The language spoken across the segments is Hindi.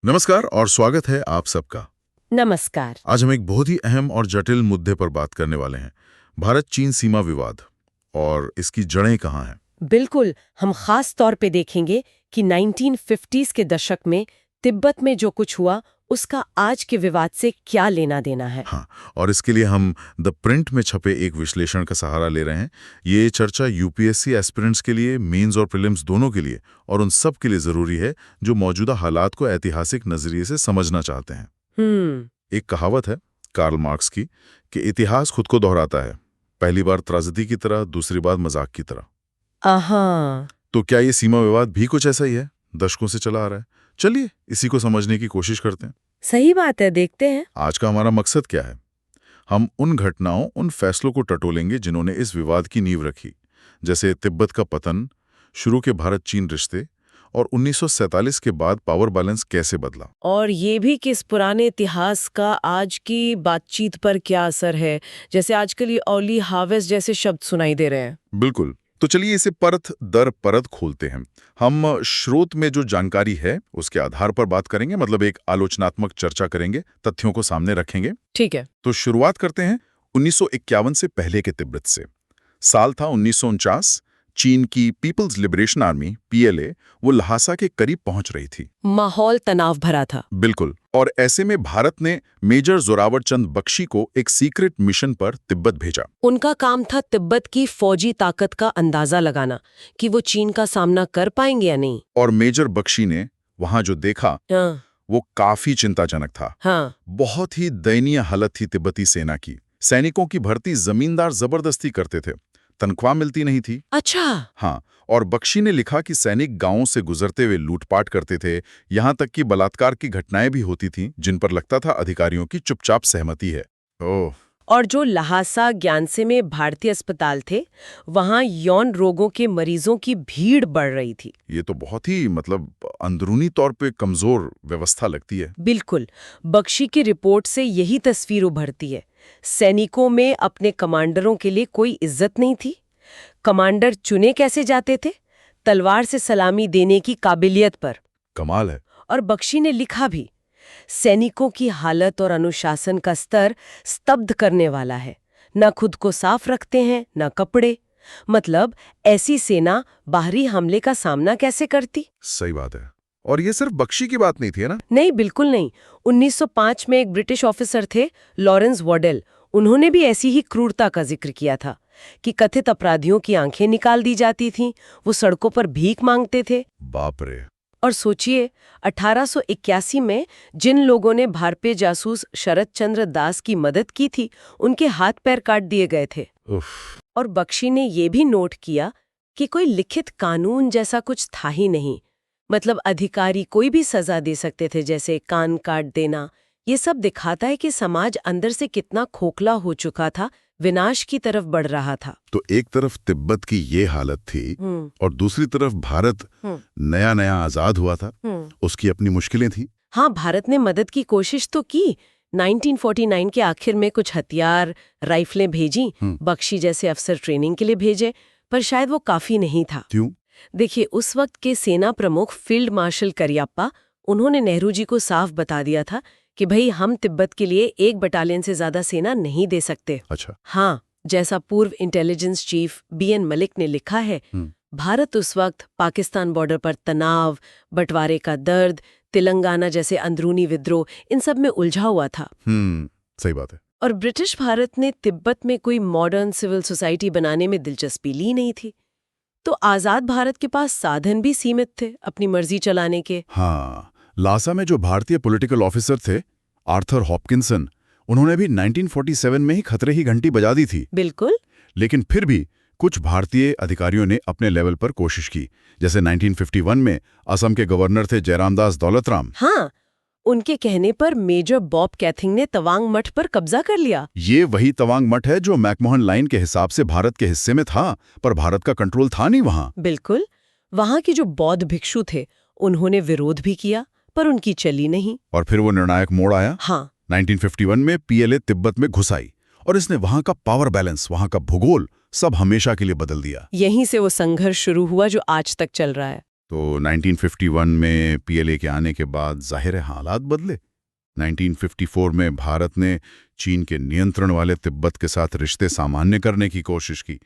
नमस्कार और स्वागत है आप सबका। नमस्कार। आज हम एक बहुत ही अहम और जटिल मुद्दे पर बात करने वाले हैं। भारत चीन सीमा विवाद और इसकी जड़ें कहाँ हैं। बिल्कुल, हम खास तौर पे देखेंगे कि 1950s के दशक में तिब्बत में जो कुछ हुआ उसका आज के विवाद से क्या लेना देना है। हाँ, और इसके लिए हम द प्रिंट में छपे एक विश्लेषण का सहारा ले रहे हैं। ये चर्चा यूपीएससी एस्पिरेंट्स के लिए, मेंस और प्रीलिम्स दोनों के लिए और उन सब के लिए जरूरी है जो मौजूदा हालात को ऐतिहासिक नजरिए से समझना चाहते हैं। एक कहावत है कार्ल मार्क्स की कि इतिहास खुद को दोहराता है, पहली बार त्राजेडी की तरह, दूसरी बार मजाक की तरह। तो क्या ये सीमा विवाद भी कुछ ऐसा ही है, दशकों से चला आ रहा है? चलिए इसी को समझने की कोशिश करते हैं। सही बात है, देखते हैं। आज का हमारा मकसद क्या है? हम उन घटनाओं, उन फैसलों को टटोलेंगे जिन्होंने इस विवाद की नींव रखी, जैसे तिब्बत का पतन, शुरू के भारत चीन रिश्ते और 1947 के बाद पावर बैलेंस कैसे बदला। और ये भी कि इस पुराने इतिहास का आज की बातचीत पर क्या असर है, जैसे आजकल ये अर्ली हार्वेस्ट जैसे शब्द सुनाई दे रहे हैं। बिल्कुल, तो चलिए इसे परत दर परत खोलते हैं। हम स्रोत में जो जानकारी है उसके आधार पर बात करेंगे, मतलब एक आलोचनात्मक चर्चा करेंगे, तथ्यों को सामने रखेंगे। ठीक है। तो शुरुआत करते हैं 1951 से पहले के तिब्बत से। साल था 1949। चीन की पीपल्स लिबरेशन आर्मी पीएलए वो ल्हासा के करीब पहुंच रही थी। माहौल तनाव भरा था। बिल्कुल, और ऐसे में भारत ने मेजर जोरावर चंद बख्शी को एक सीक्रेट मिशन पर तिब्बत भेजा। उनका काम था तिब्बत की फौजी ताकत का अंदाजा लगाना कि वो चीन का सामना कर पाएंगे या नहीं। और मेजर बख्शी ने वहां जो देखा वो काफी चिंताजनक था। बहुत ही दयनीय हालत थी तिब्बती सेना की। सैनिकों की भर्ती जमींदार जबरदस्ती करते थे, तनख्वाह मिलती नहीं थी। अच्छा। हाँ, और बख्शी ने लिखा कि सैनिक गांवों से गुजरते हुए लूटपाट करते थे, यहां तक कि बलात्कार की घटनाएं भी होती थीं, जिन पर लगता था अधिकारियों की चुपचाप सहमति है। ओह। और जो लहासा ज्ञानसे में भारतीय अस्पताल थे, वहां यौन रोगों के मरीजों की भीड़ बढ़ रही थी। ये तो बहुत ही अंदरूनी तौर पे कमजोर व्यवस्था लगती है। बिल्कुल, बख्शी की रिपोर्ट से यही तस्वीर उभरती है। सैनिकों में अपने कमांडरों के लिए कोई इज्जत नहीं थी। कमांडर चुने कैसे जाते थे? तलवार से सलामी देने की काबिलियत पर। कमाल है। और बख्शी ने लिखा भी, सैनिकों की हालत और अनुशासन का स्तर स्तब्ध करने वाला है। न खुद को साफ रखते हैं, न कपड़े। मतलब ऐसी सेना बाहरी हमले का सामना कैसे करती? सही बात है। और ये सिर्फ बख्शी की बात नहीं थी, है ना? नहीं, बिल्कुल नहीं। 1905 में एक ब्रिटिश ऑफिसर थे, लॉरेंस वॉडेल। उन्होंने भी ऐसी ही क्रूरता का जिक्र किया था कि कथित अपराधियों की आंखें निकाल दी जाती थीं, वो सड़कों पर भीख मांगते थे। बाप रे। और सोचिए, 1881 में जिन लोगों ने भारतीय जासूस शरद चंद्र दास की मदद की थी, उनके हाथ पैर काट दिए गए थे। और बख्शी ने ये भी नोट किया कि कोई लिखित कानून जैसा कुछ था ही नहीं। मतलब अधिकारी कोई भी सजा दे सकते थे, जैसे कान काट देना। ये सब दिखाता है कि समाज अंदर से कितना खोखला हो चुका था, विनाश की तरफ बढ़ रहा था। तो एक तरफ तिब्बत की ये हालत थी और दूसरी तरफ भारत नया नया आजाद हुआ था, उसकी अपनी मुश्किलें थी। हाँ, भारत ने मदद की कोशिश तो की। 1949 के आखिर में कुछ हथियार, राइफलें भेजी, बख्शी जैसे अफसर ट्रेनिंग के लिए भेजे, पर शायद वो काफी नहीं था। क्यों? देखिए, उस वक्त के सेना प्रमुख फील्ड मार्शल करियप्पा, उन्होंने नेहरू जी को साफ बता दिया था कि भाई हम तिब्बत के लिए 1 बटालियन से ज्यादा सेना नहीं दे सकते। अच्छा। हाँ, जैसा पूर्व इंटेलिजेंस चीफ बीएन मलिक ने लिखा है, भारत उस वक्त पाकिस्तान बॉर्डर पर तनाव, बंटवारे का दर्द, तेलंगाना जैसे अंदरूनी विद्रोह, इन सब में उलझा हुआ था। सही बात है। और ब्रिटिश भारत ने तिब्बत में कोई मॉडर्न सिविल सोसाइटी बनाने में दिलचस्पी ली नहीं थी। तो आजाद भारत के पास साधन भी सीमित थे अपनी मर्जी चलाने के। हाँ, ल्हासा में जो भारतीय पॉलिटिकल ऑफिसर थे, आर्थर हॉपकिंसन, उन्होंने भी 1947 में ही खतरे की घंटी बजा दी थी। बिल्कुल। लेकिन फिर भी कुछ भारतीय अधिकारियों ने अपने लेवल पर कोशिश की, जैसे 1951 में असम के गवर्नर थे जयरामदास दौलतराम। हाँ, उनके कहने पर मेजर बॉब कैथिंग ने तवांग मठ पर कब्जा कर लिया। ये वही तवांग मठ है जो मैकमोहन लाइन के हिसाब से भारत के हिस्से में था, पर भारत का कंट्रोल था नहीं वहां। बिल्कुल। वहां के जो बौद्ध भिक्षु थे, उन्होंने विरोध भी किया, पर उनकी चली नहीं। और फिर वो निर्णायक मोड़ आया। हाँ, 1951 में पीएलए तिब्बत में घुस आई और इसने वहां का पावर बैलेंस, वहां का भूगोल सब हमेशा के लिए बदल दिया। यहीं से वो संघर्ष शुरू हुआ जो आज तक चल रहा है। तो 1951 में पीएलए के आने के बाद जाहिर है हालात बदले। 1954 में भारत ने चीन के नियंत्रण वाले तिब्बत के साथ रिश्ते सामान्य करने की कोशिश की।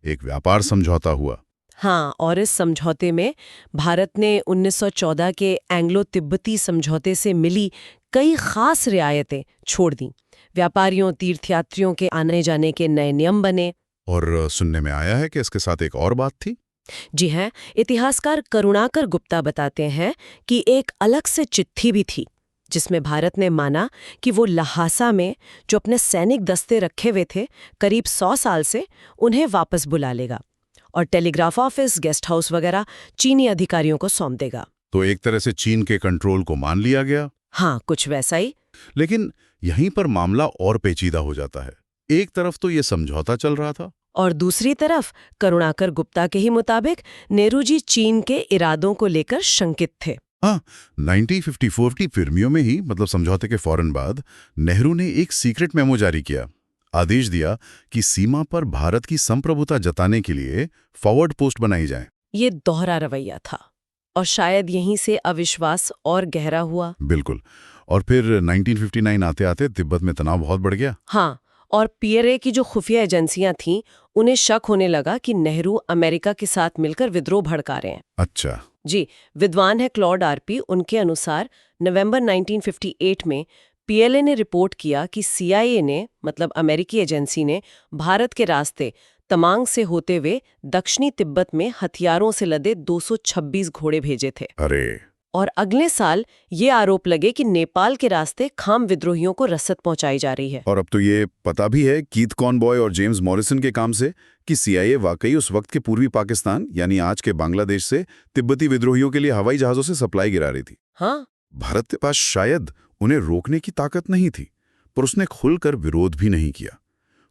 एक व्यापार समझौता हुआ। हाँ, और इस समझौते में भारत ने 1914 के एंग्लो तिब्बती समझौते से मिली कई खास रियायतें छोड़ दी। व्यापारियों, तीर्थयात्रियों के आने जाने के नए नियम बने। और सुनने में आया है कि इसके साथ एक और बात थी। जी हैं, इतिहासकार करुणाकर गुप्ता बताते हैं कि एक अलग से चिट्ठी भी थी, जिसमें भारत ने माना कि वो लहासा में जो अपने सैनिक दस्ते रखे हुए थे करीब 100 साल से, उन्हें वापस बुला लेगा और टेलीग्राफ ऑफिस, गेस्ट हाउस वगैरह चीनी अधिकारियों को सौंप देगा। तो एक तरह से चीन के कंट्रोल को मान लिया गया। हाँ, कुछ वैसा ही। लेकिन यहीं पर मामला और पेचीदा हो जाता है। एक तरफ तो ये समझौता चल रहा था और दूसरी तरफ करुणाकर गुप्ता के ही मुताबिक नेहरू जी चीन के इरादों को लेकर शंकित थे। हाँ, 1954 की फिल्मियों में ही, मतलब समझौते के फौरन बाद, नेहरू ने एक सीक्रेट मेमो जारी किया। आदेश दिया कि सीमा पर भारत की संप्रभुता जताने के लिए फॉरवर्ड पोस्ट बनाई जाए। ये दोहरा रवैया था और शायद यहीं से अविश्वास और गहरा हुआ। बिल्कुल। और फिर 1959 आते आते तिब्बत में तनाव बहुत बढ़ गया। हाँ, और पीएलए की जो खुफिया एजेंसियां थीं, उन्हें शक होने लगा कि नेहरू अमेरिका के साथ मिलकर विद्रोह भड़का रहे हैं। अच्छा। जी, विद्वान है क्लॉड आरपी, उनके अनुसार नवंबर 1958 में पीएलए ने रिपोर्ट किया कि सीआईए ने, मतलब अमेरिकी एजेंसी ने, भारत के रास्ते तमांग से होते हुए दक्षिणी तिब्बत में हथियारों से लदे 226 घोड़े भेजे थे। अरे। और अगले साल ये आरोप लगे कि नेपाल के रास्ते खाम विद्रोहियों को रसद पहुंचाई जा रही है। और अब तो ये पता भी है कीथ कॉनबॉय और जेम्स मॉरिसन के काम से कि सीआईए वाकई उस वक्त के पूर्वी पाकिस्तान यानी आज के बांग्लादेश से तिब्बती विद्रोहियों के लिए हवाई जहाजों से सप्लाई गिरा रही थी। हाँ, भारत के पास शायद उन्हें रोकने की ताकत नहीं थी, पर उसने खुलकर विरोध भी नहीं किया।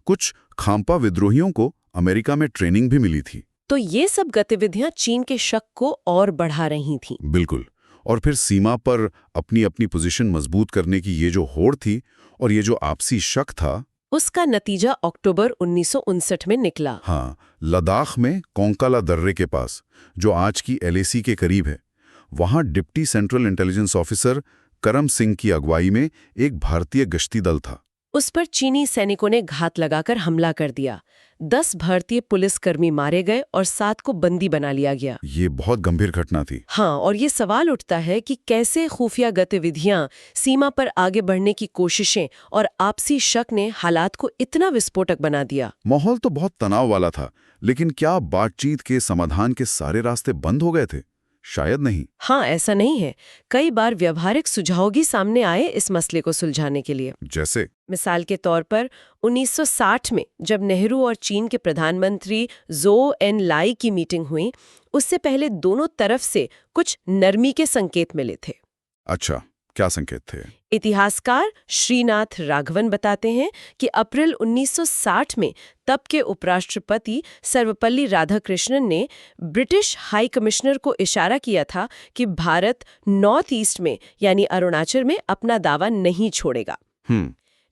कुछ खाम्पा विद्रोहियों को अमेरिका में ट्रेनिंग भी मिली थी। तो ये सब गतिविधियां चीन के शक को और बढ़ा रही थीं। बिल्कुल। और फिर सीमा पर अपनी अपनी पोजीशन मजबूत करने की ये जो होड़ थी और ये जो आपसी शक था, उसका नतीजा अक्टूबर 1959 में निकला। हाँ, लद्दाख में कोंकाला दर्रे के पास, जो आज की एलएसी के करीब है, वहां डिप्टी सेंट्रल इंटेलिजेंस ऑफिसर करम सिंह की अगुवाई में एक भारतीय गश्ती दल था। उस पर चीनी सैनिकों ने घात लगाकर हमला कर दिया। 10 भारतीय पुलिसकर्मी मारे गए और 7 को बंदी बना लिया गया। ये बहुत गंभीर घटना थी। हाँ, और ये सवाल उठता है कि कैसे खुफिया गतिविधियां, सीमा पर आगे बढ़ने की कोशिशें और आपसी शक ने हालात को इतना विस्फोटक बना दिया। माहौल तो बहुत तनाव वाला था, लेकिन क्या बातचीत के समाधान के सारे रास्ते बंद हो गए थे? शायद नहीं। हाँ, ऐसा नहीं है। कई बार व्यवहारिक सुझाव भी सामने आए इस मसले को सुलझाने के लिए। जैसे? मिसाल के तौर पर 1960 में जब नेहरू और चीन के प्रधानमंत्री ज़ो एन लाई की मीटिंग हुई, उससे पहले दोनों तरफ से कुछ नरमी के संकेत मिले थे। अच्छा, क्या संकेत थे? इतिहासकार श्रीनाथ राघवन बताते हैं कि अप्रैल 1960 में तब के उपराष्ट्रपति सर्वपल्ली राधाकृष्णन ने ब्रिटिश हाई कमिश्नर को इशारा किया था कि भारत नॉर्थ ईस्ट में यानी अरुणाचल में अपना दावा नहीं छोड़ेगा।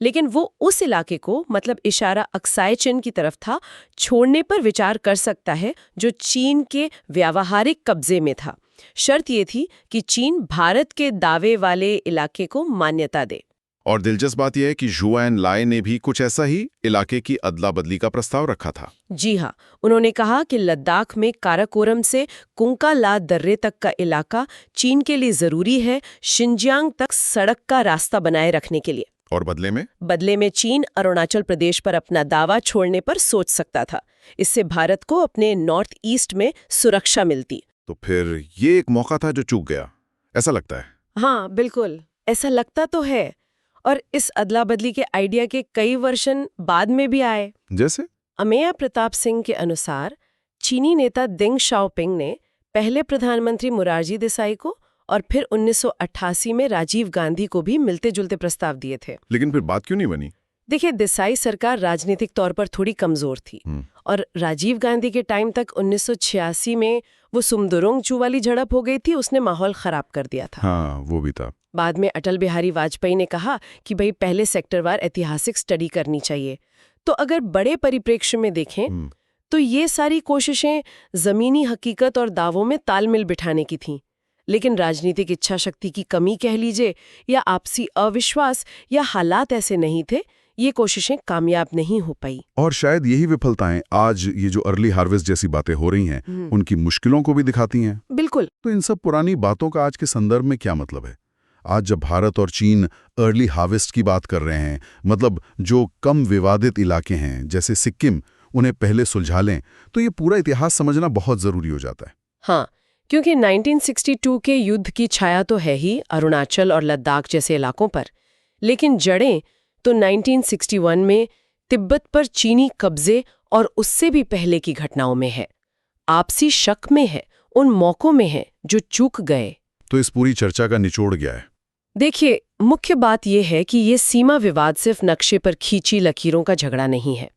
लेकिन वो उस इलाके को, मतलब इशारा अक्साई चिन की तरफ था, छोड़ने पर विचार कर सकता है जो चीन के व्यावहारिक कब्जे में था। शर्त ये थी कि चीन भारत के दावे वाले इलाके को मान्यता दे। और दिलचस्प बात यह है कि ज़ो एन लाई ने भी कुछ ऐसा ही इलाके की अदला बदली का प्रस्ताव रखा था। जी हाँ, उन्होंने कहा कि लद्दाख में काराकोरम से कुंका ला दर्रे तक का इलाका चीन के लिए जरूरी है, शिनजियांग तक सड़क का रास्ता बनाए रखने के लिए। और बदले में चीन अरुणाचल प्रदेश पर अपना दावा छोड़ने पर सोच सकता था। इससे भारत को अपने नॉर्थ ईस्ट में सुरक्षा मिलती। तो फिर ये एक मौका था जो चूक गया, ऐसा लगता है। हाँ, बिल्कुल ऐसा लगता तो है। और इस अदला बदली के आइडिया के कई वर्जन बाद में भी आए। जैसे? अमेया प्रताप सिंह के अनुसार चीनी नेता देंग शाओपिंग ने पहले प्रधानमंत्री मोरारजी देसाई को और फिर 1988 में राजीव गांधी को भी मिलते जुलते प्रस्ताव दिए थे। लेकिन फिर बात क्यों नहीं बनी? देखिए, देसाई सरकार राजनीतिक तौर पर थोड़ी कमजोर थी और राजीव गांधी के टाइम तक 1986 में वो सुमदुरोंगचू वाली झड़प हो गई थी, उसने माहौल खराब कर दिया था। हाँ, वो भी था। बाद में अटल बिहारी वाजपेयी ने कहा कि भाई पहले सेक्टरवार ऐतिहासिक स्टडी करनी चाहिए। तो अगर बड़े परिप्रेक्ष्य में देखें तो ये सारी कोशिशें ज़मीनी हकीकत और दावों में तालमेल बिठाने की थीं। लेकिन राजनीतिक इच्छा शक्ति की कमी कह लीजिए, या आपसी अविश्वास, या हालात ऐसे नहीं थे, ये कोशिशें कामयाब नहीं हो पाई। और शायद यही विफलताएं आज ये जो अर्ली हार्वेस्ट जैसी बातें हो रही हैं, उनकी मुश्किलों को भी दिखाती हैं। बिल्कुल। तो इन सब पुरानी बातों का आज के संदर्भ में क्या मतलब है? आज जब भारत और चीन अर्ली हार्वेस्ट की बात कर रहे हैं, मतलब जो कम विवादित इलाके हैं जैसे सिक्किम, उन्हें पहले सुलझा लें, तो ये पूरा इतिहास समझना बहुत जरूरी हो जाता है। हाँ, क्योंकि 1962 के युद्ध की छाया तो है ही अरुणाचल और लद्दाख जैसे इलाकों पर, लेकिन जड़ें तो 1961 में तिब्बत पर चीनी कब्जे और उससे भी पहले की घटनाओं में है, आपसी शक में है, उन मौकों में है जो चूक गए। तो इस पूरी चर्चा का निचोड़ क्या है? देखिए, मुख्य बात यह है कि ये सीमा विवाद सिर्फ नक्शे पर खींची लकीरों का झगड़ा नहीं है।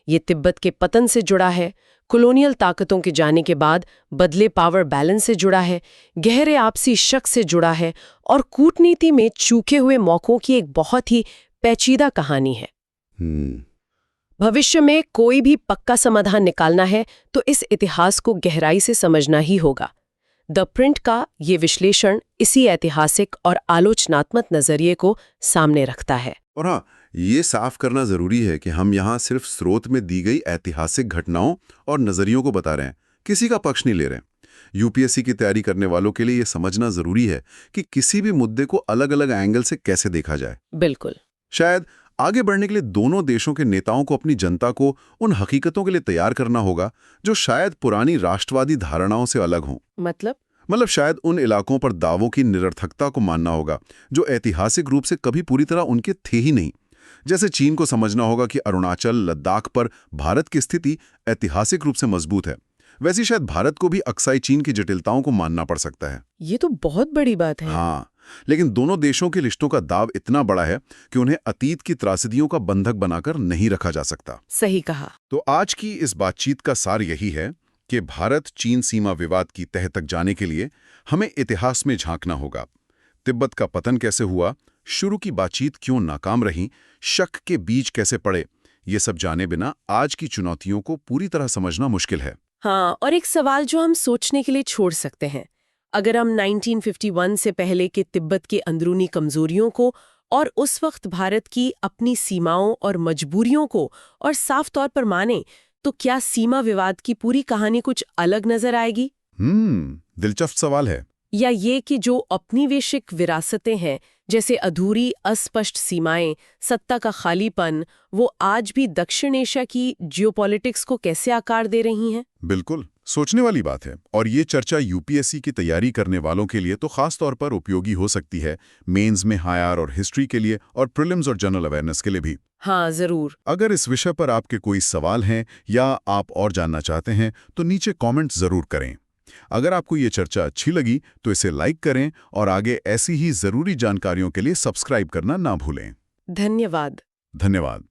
ये तिब्बत के पतन से जुड़ा है, कॉलोनियल ताकतों के जाने के बाद बदले पावर बैलेंस से जुड़ा है, गहरे आपसी शक से जुड़ा है, और कूटनीति में चूके हुए मौकों की एक बहुत ही पेचीदा कहानी है। भविष्य में कोई भी पक्का समाधान निकालना है तो इस इतिहास को गहराई से समझना ही होगा। द प्रिंट का ये विश्लेषण इसी ऐतिहासिक और आलोचनात्मक नजरिए को सामने रखता है। और हाँ, ये साफ करना जरूरी है कि हम यहाँ सिर्फ स्रोत में दी गई ऐतिहासिक घटनाओं और नजरियों को बता रहे हैं, किसी का पक्ष नहीं ले रहे हैं। यूपीएससी की तैयारी करने वालों के लिए ये समझना जरूरी है कि किसी भी मुद्दे को अलग अलग एंगल से कैसे देखा जाए। बिल्कुल। शायद आगे बढ़ने के लिए दोनों देशों के नेताओं को अपनी जनता को उन हकीकतों के लिए तैयार करना होगा जो शायद पुरानी राष्ट्रवादी धारणाओं से अलग हों। मतलब शायद उन इलाकों पर दावों की निरर्थकता को मानना होगा जो ऐतिहासिक रूप से कभी पूरी तरह उनके थे ही नहीं। जैसे चीन को समझना होगा कि अरुणाचल, लद्दाख पर भारत की स्थिति ऐतिहासिक रूप से मजबूत है, वैसे शायद भारत को भी अक्साई चीन की जटिलताओं को मानना पड़ सकता है। ये तो बहुत बड़ी बात है। हाँ, लेकिन दोनों देशों के रिश्तों का दाव इतना बड़ा है कि उन्हें अतीत की त्रासदियों का बंधक बनाकर नहीं रखा जा सकता। सही कहा। तो आज की इस बातचीत का सार यही है कि भारत चीन सीमा विवाद की तह तक जाने के लिए हमें इतिहास में झांकना होगा। तिब्बत का पतन कैसे हुआ, शुरू की बातचीत क्यों नाकाम रही, शक के बीज कैसे पड़े, ये सब जाने बिना आज की चुनौतियों को पूरी तरह समझना मुश्किल है। हाँ, और एक सवाल जो हम सोचने के लिए छोड़ सकते हैं, अगर हम 1951 से पहले के तिब्बत की अंदरूनी कमजोरियों को और उस वक्त भारत की अपनी सीमाओं और मजबूरियों को और साफ तौर पर माने, तो क्या सीमा विवाद की पूरी कहानी कुछ अलग नजर आएगी? दिलचस्प सवाल है। या ये कि जो औपनिवेशिक विरासतें हैं, जैसे अधूरी अस्पष्ट सीमाएं, सत्ता का खालीपन, वो आज भी दक्षिण एशिया की जियोपॉलिटिक्स को कैसे आकार दे रही हैं? बिल्कुल सोचने वाली बात है, और ये चर्चा यूपीएससी की तैयारी करने वालों के लिए तो खास तौर पर उपयोगी हो सकती है, मेंस में हायर और हिस्ट्री के लिए, और प्रीलिम्स और जनरल अवेयरनेस के लिए भी। हाँ, जरूर। अगर इस विषय पर आपके कोई सवाल हैं या आप और जानना चाहते हैं तो नीचे कमेंट जरूर करें। अगर आपको ये चर्चा अच्छी लगी तो इसे लाइक करें और आगे ऐसी ही जरूरी जानकारियों के लिए सब्सक्राइब करना ना भूलें। धन्यवाद। धन्यवाद।